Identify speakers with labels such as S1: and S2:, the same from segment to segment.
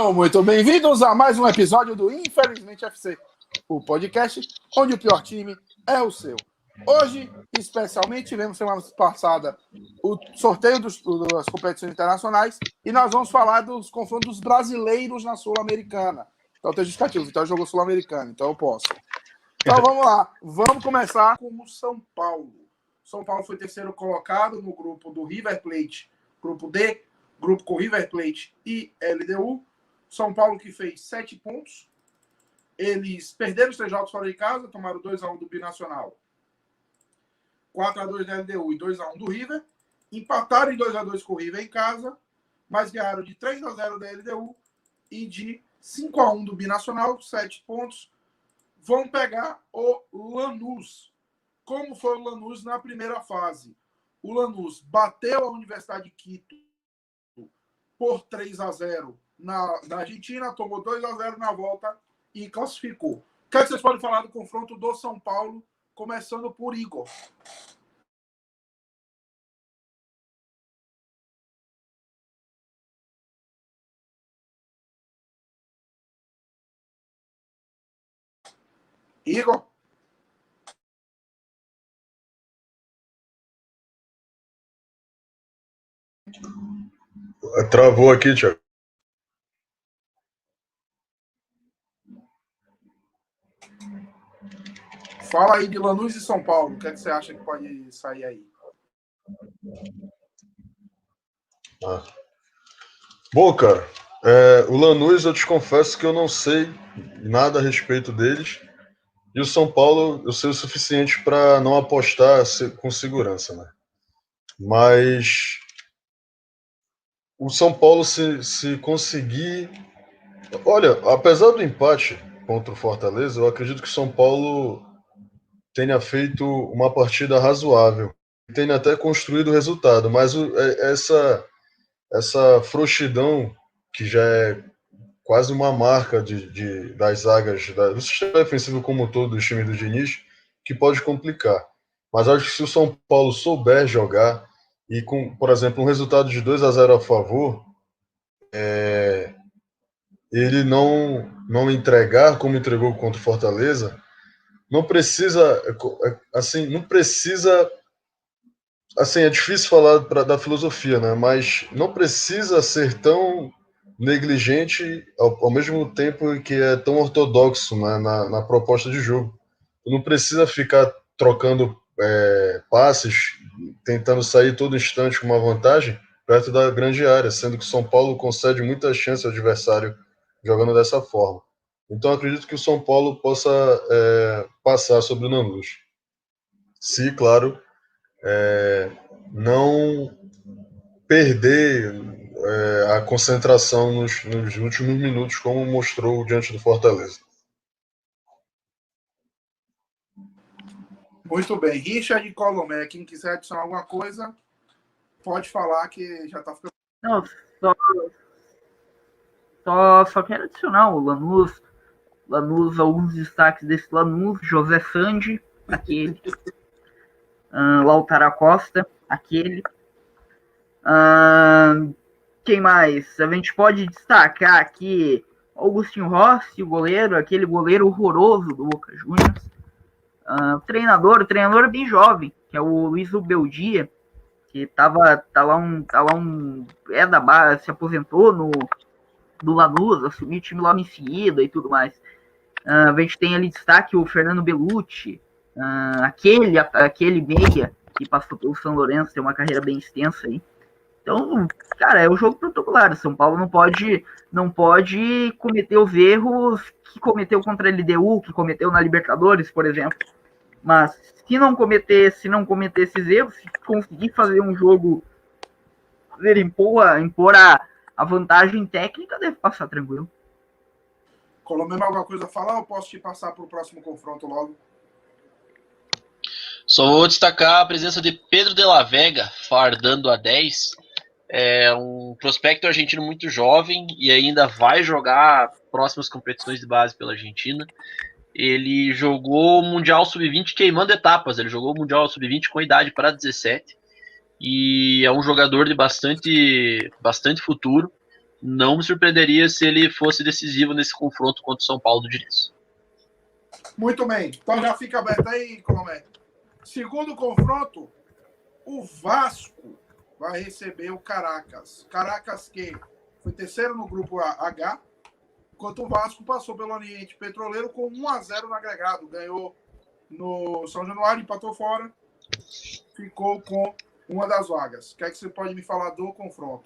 S1: Sejam muito bem-vindos a mais um episódio do Infelizmente FC, o podcast onde o pior time é o seu. Hoje, especialmente, tivemos semana passada o sorteio das competições internacionais e nós vamos falar dos confrontos brasileiros na Sul-Americana. Então tem justificativo, o Vitória jogou Sul-Americana, então eu posso. Então vamos lá, vamos começar com o São Paulo. São Paulo foi terceiro colocado no grupo do River Plate, grupo D, grupo com River Plate e LDU. São Paulo que fez 7 pontos. Eles perderam os 3 jogos fora de casa, tomaram 2-1 do Binacional, 4-2 da LDU e 2-1 do River. Empataram em 2-2 com o River em casa, mas ganharam de 3-0 da LDU e de 5-1 do Binacional, 7 pontos. Vão pegar o Lanús. Como foi o Lanús na primeira fase? O Lanús bateu a Universidade de Quito por 3-0 na Argentina, tomou 2-0 na volta e classificou. O que é que vocês podem falar do confronto do São Paulo, começando por Igor? Igor?
S2: Travou aqui, Thiago.
S1: Fala aí de Lanús e São Paulo. O que é que você acha que pode sair aí?
S2: Bom, cara, o Lanús eu te confesso que eu não sei nada a respeito deles. E o São Paulo eu sei o suficiente para não apostar com segurança, né? Mas o São Paulo se conseguir... Olha, apesar do empate contra o Fortaleza, eu acredito que o São Paulo tenha feito uma partida razoável. Tenha até construído o resultado, mas essa frouxidão, que já é quase uma marca das zagas, do sistema defensivo como um todo, do time do Diniz, que pode complicar. Mas acho que se o São Paulo souber jogar e com, por exemplo, um resultado de 2-0 a favor, ele não entregar como entregou contra o Fortaleza, não precisa, assim, não precisa, assim, é difícil falar da filosofia, né? Mas não precisa ser tão negligente ao mesmo tempo que é tão ortodoxo, né, na proposta de jogo. Não precisa ficar trocando passes, tentando sair todo instante com uma vantagem perto da grande área, sendo que o São Paulo concede muita chance ao adversário jogando dessa forma. Então acredito que o São Paulo possa passar sobre o Lanús. Se, claro, não perder a concentração nos últimos minutos, como mostrou diante do Fortaleza.
S1: Muito bem. Richard e Colomé, quem quiser adicionar alguma coisa, pode falar que já está ficando...
S3: Não, só quero adicionar o Lanús, alguns destaques desse Lanús: José Sandi, aquele, Lautaro Acosta, aquele, quem mais? A gente pode destacar aqui Augustinho Rossi, o goleiro, aquele goleiro horroroso do Boca Juniors. O treinador bem jovem, que é o Luiz Ubeldia, que tá lá um da base, se aposentou do Lanús, assumiu o time logo em seguida e tudo mais. A gente tem ali destaque o Fernando Bellucci, aquele meia que passou pelo São Lourenço, tem uma carreira bem extensa aí. Então, cara, é um jogo protocolar. São Paulo não pode cometer os erros que cometeu contra a LDU, que cometeu na Libertadores, por exemplo. Mas se não cometer esses erros, se conseguir fazer um jogo, impor a vantagem técnica, deve passar tranquilo.
S1: Colomé, alguma coisa a falar ou posso te passar para o próximo confronto logo?
S4: Só vou destacar a presença de Pedro de la Vega, fardando a 10. É um prospecto argentino muito jovem e ainda vai jogar próximas competições de base pela Argentina. Ele jogou o Mundial Sub-20 queimando etapas. Ele jogou o Mundial Sub-20 com idade para 17. E é um jogador de bastante futuro. não me surpreenderia se ele fosse decisivo nesse confronto contra o São Paulo do Diniz.
S1: Muito bem. Então já fica aberto aí, Colomé. Segundo confronto, o Vasco vai receber o Caracas. Caracas que foi terceiro no grupo H, enquanto o Vasco passou pelo Oriente Petroleiro com 1-0 no agregado. Ganhou no São Januário, empatou fora, ficou com uma das vagas. O que é que você pode me falar do confronto?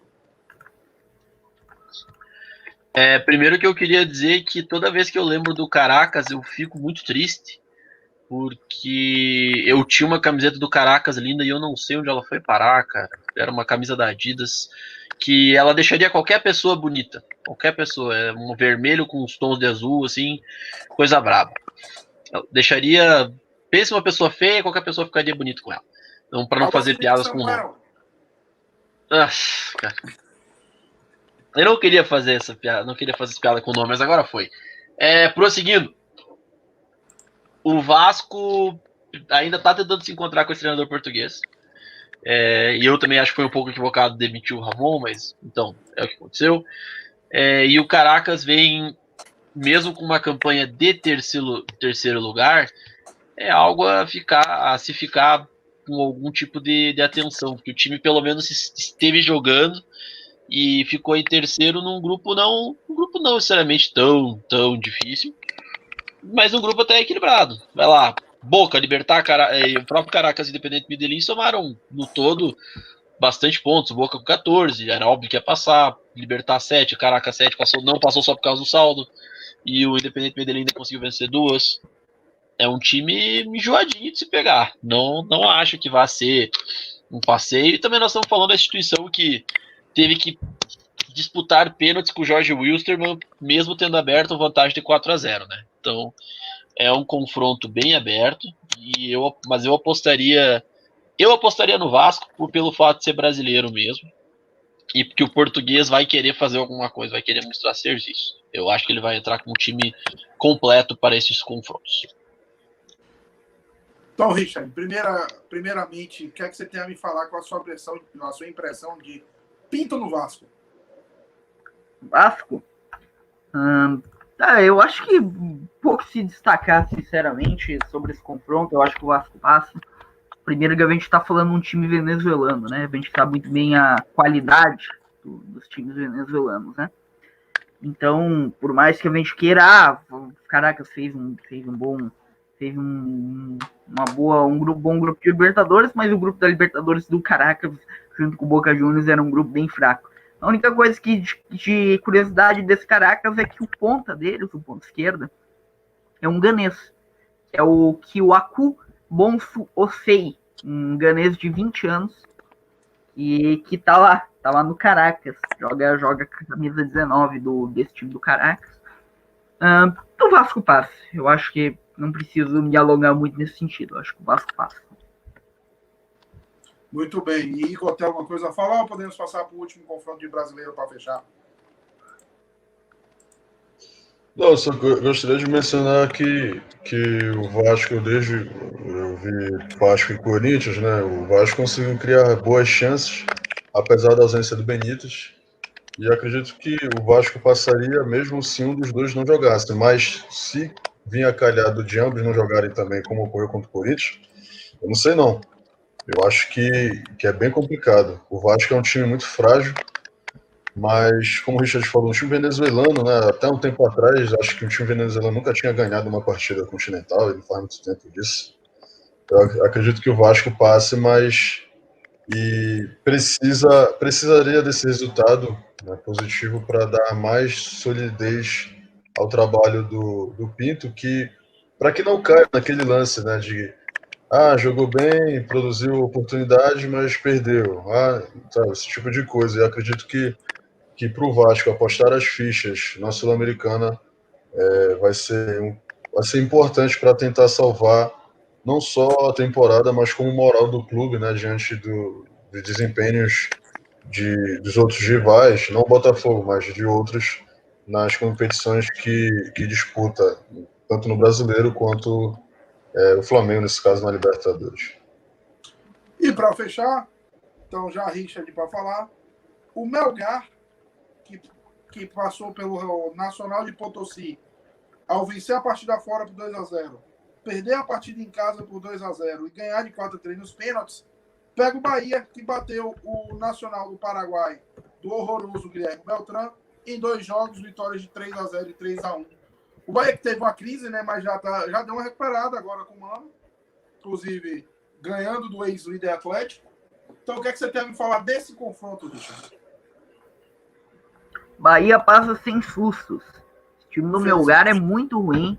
S4: Primeiro que eu queria dizer que toda vez que eu lembro do Caracas, eu fico muito triste, porque eu tinha uma camiseta do Caracas linda e eu não sei onde ela foi parar, cara. Era uma camisa da Adidas que ela deixaria qualquer pessoa bonita. Qualquer pessoa. É um vermelho com os tons de azul, assim, coisa braba. Deixaria... Pensa uma pessoa feia, qualquer pessoa ficaria bonito com ela. Então, para não fazer piadas com o nome. Cara. Eu não queria fazer essa piada, não queria fazer essa piada com o nome, mas agora foi. Prosseguindo. O Vasco ainda tá tentando se encontrar com esse treinador português. E eu também acho que foi um pouco equivocado demitir o Ramon, mas então, é o que aconteceu. E o Caracas vem, mesmo com uma campanha de terceiro lugar, é algo a se ficar com algum tipo de atenção, porque o time pelo menos esteve jogando e ficou em terceiro num grupo não necessariamente tão difícil, mas um grupo até equilibrado. Vai lá, Boca, Libertad, o próprio Caracas e Independente Medellín somaram no todo bastante pontos. O Boca com 14, era óbvio que ia passar. Libertad 7, Caracas 7, não passou só por causa do saldo. E o Independente Medellín ainda conseguiu vencer 2. É um time enjoadinho de se pegar. Não acho que vai ser um passeio. E também nós estamos falando da instituição que teve que disputar pênaltis com o Jorge Wilstermann, mesmo tendo aberto vantagem de 4-0, né? Então, é um confronto bem aberto, mas eu apostaria no Vasco pelo fato de ser brasileiro mesmo, e porque o português vai querer fazer alguma coisa, vai querer mostrar serviço. Eu acho que ele vai entrar com um time completo para esses confrontos.
S1: Então, Richard, primeiramente, o que é que você tem a me falar com a sua impressão de Pinto no Vasco?
S3: Vasco? Eu acho que pouco se destacar, sinceramente, sobre esse confronto. Eu acho que o Vasco passa. Primeiro que a gente está falando de um time venezuelano, né? A gente sabe muito bem a qualidade dos times venezuelanos, né? Então, por mais que a gente queira, Caracas fez um bom grupo de Libertadores, mas o grupo da Libertadores do Caracas, junto com o Boca Juniors, era um grupo bem fraco. A única coisa de curiosidade desse Caracas é que o ponta deles, o ponta esquerda, é um ganês. É o Kiwaku Bonsu Osei, um ganês de 20 anos, e que tá lá no Caracas, joga com a camisa 19 desse time do Caracas. O Vasco passa. Eu acho que não preciso me alongar muito nesse sentido. Eu acho que o Vasco passa.
S1: Muito bem. E Igor, tem alguma coisa a falar ou podemos passar para o último confronto de brasileiro para fechar?
S2: Não, só gostaria de mencionar que o Vasco, desde eu vi Vasco e Corinthians, né? O Vasco conseguiu criar boas chances, apesar da ausência do Benítez. E acredito que o Vasco passaria mesmo se um dos dois não jogasse. Mas se vinha calhado de ambos não jogarem também, como ocorreu contra o Corinthians, eu não sei não. Eu acho que é bem complicado. O Vasco é um time muito frágil, mas, como o Richard falou, um time venezuelano, né? Até um tempo atrás, acho que um time venezuelano nunca tinha ganhado uma partida continental, ele faz muito tempo disso. Eu acredito que o Vasco passe, mas precisaria desse resultado, né, positivo para dar mais solidez ao trabalho do Pinto, para que não caia naquele lance, né, de jogou bem, produziu oportunidade, mas perdeu. Sabe, esse tipo de coisa. Eu acredito que para o Vasco apostar as fichas na Sul-Americana vai ser importante para tentar salvar não só a temporada, mas como moral do clube, né, diante de desempenhos dos outros rivais, não Botafogo, mas de outros, nas competições que disputa, tanto no Brasileiro quanto o Flamengo, nesse caso, na Libertadores.
S1: E para fechar, então já Richard para falar, o Melgar, que que passou pelo Nacional de Potosí, ao vencer a partida fora por 2-0, perder a partida em casa por 2-0 e ganhar de 4-3 nos pênaltis, pega o Bahia, que bateu o Nacional do Paraguai, do horroroso Guilherme Beltrán, em 2 jogos, vitórias de 3-0 e 3-1. O Bahia que teve uma crise, né, mas já deu uma recuperada agora com o Mano, inclusive ganhando do ex-líder Atlético. Então, o que é que você tem a me falar desse confronto, Richard?
S3: Bahia passa sem sustos. O time do Melgar é muito ruim.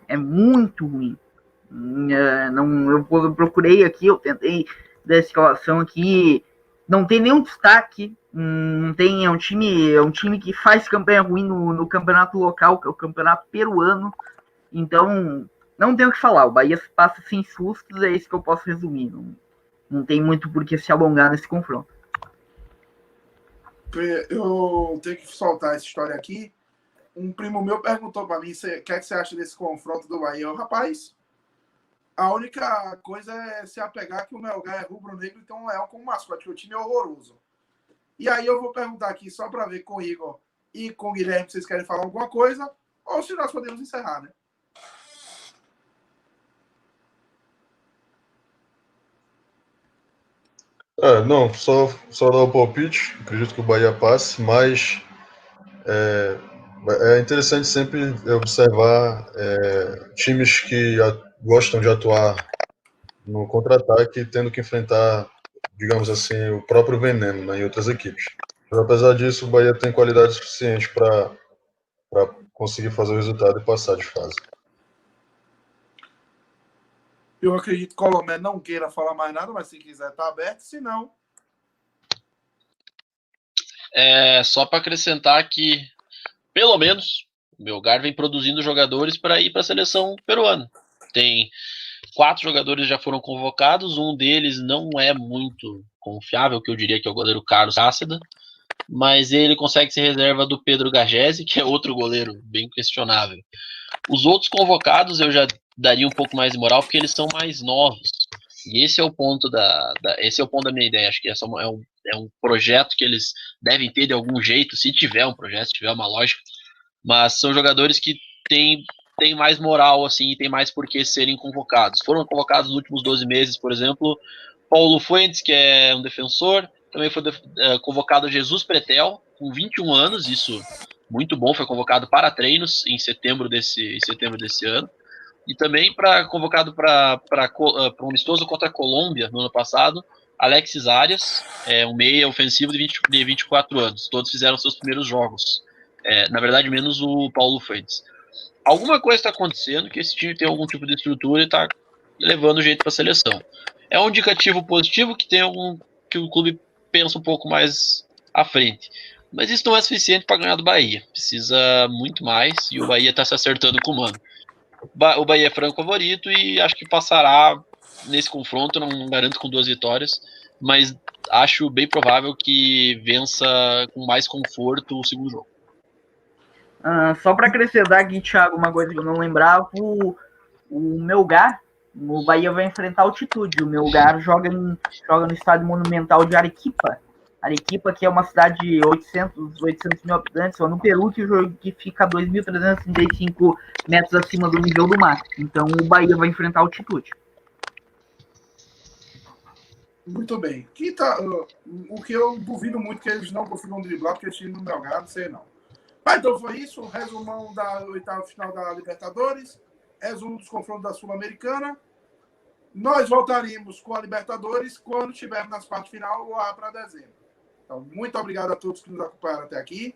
S3: É muito ruim. Eu procurei aqui, eu tentei dar a escalação aqui. Não tem nenhum destaque. Não tem, é um time que faz campanha ruim no campeonato local, que é o campeonato peruano. Então, não tem o que falar. O Bahia passa sem sustos, é isso que eu posso resumir. Não tem muito por que se alongar nesse confronto.
S1: Eu tenho que soltar essa história aqui. Um primo meu perguntou para mim o que é que você acha desse confronto do Bahia. Rapaz, a única coisa é se apegar que o Melgar é rubro-negro e tem um leão como mascote, que o time é horroroso. E aí eu vou perguntar aqui só para ver com o Igor e com o Guilherme se vocês querem falar alguma coisa, ou se nós podemos encerrar, né?
S2: Não, só dar o palpite. Acredito que o Bahia passe, mas é interessante sempre observar times que gostam de atuar no contra-ataque, tendo que enfrentar, digamos assim, o próprio veneno, né, em outras equipes. Mas, apesar disso, o Bahia tem qualidade suficiente para conseguir fazer o resultado e passar de fase.
S1: Eu acredito que o Colomé não queira falar mais nada, mas se quiser tá aberto, se não...
S4: Só para acrescentar que, pelo menos, o Melgar vem produzindo jogadores para ir para a seleção peruana. Tem 4 jogadores que já foram convocados, um deles não é muito confiável, que eu diria que é o goleiro Carlos Cáceda, mas ele consegue ser reserva do Pedro Gagese, que é outro goleiro bem questionável. Os outros convocados eu já daria um pouco mais de moral, porque eles são mais novos. E esse é o ponto esse é o ponto da minha ideia. Acho que é um projeto que eles devem ter de algum jeito, se tiver um projeto, se tiver uma lógica. Mas são jogadores que têm mais moral, assim, e tem mais por que serem convocados. Foram convocados nos últimos 12 meses, por exemplo, Paulo Fuentes, que é um defensor, também foi convocado Jesus Pretel, com 21 anos, isso muito bom, foi convocado para treinos em setembro desse ano, e também convocado para um amistoso contra a Colômbia no ano passado, Alexis Arias, um meia ofensivo de 24 anos, todos fizeram seus primeiros jogos, na verdade menos o Paulo Fuentes. Alguma coisa está acontecendo, que esse time tem algum tipo de estrutura e está levando gente para a seleção. É um indicativo positivo que o clube pensa um pouco mais à frente. Mas isso não é suficiente para ganhar do Bahia. Precisa muito mais e o Bahia está se acertando com o Mano. O Bahia é franco favorito e acho que passará nesse confronto, não garanto com 2 vitórias, mas acho bem provável que vença com mais conforto o segundo jogo.
S3: Só para acrescentar aqui, Thiago, uma coisa que eu não lembrava, o Melgar, o Bahia vai enfrentar a Altitude. O Melgar joga no estádio monumental de Arequipa. Arequipa, que é uma cidade de 800 mil habitantes, no Peru, que fica a 2.335 metros acima do nível do mar. Então o Bahia vai enfrentar a Altitude.
S1: Muito bem. O que eu duvido muito que eles não consigam driblar, porque esse time do Melgar, não sei não. Mas então foi isso, resumão da 8ª final da Libertadores, resumo dos confrontos da Sul-Americana. Nós voltaremos com a Libertadores quando estivermos nas quartas de final lá para dezembro. Então, muito obrigado a todos que nos acompanharam até aqui.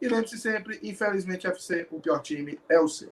S1: E lembre-se sempre, infelizmente, FC, o pior time é o seu.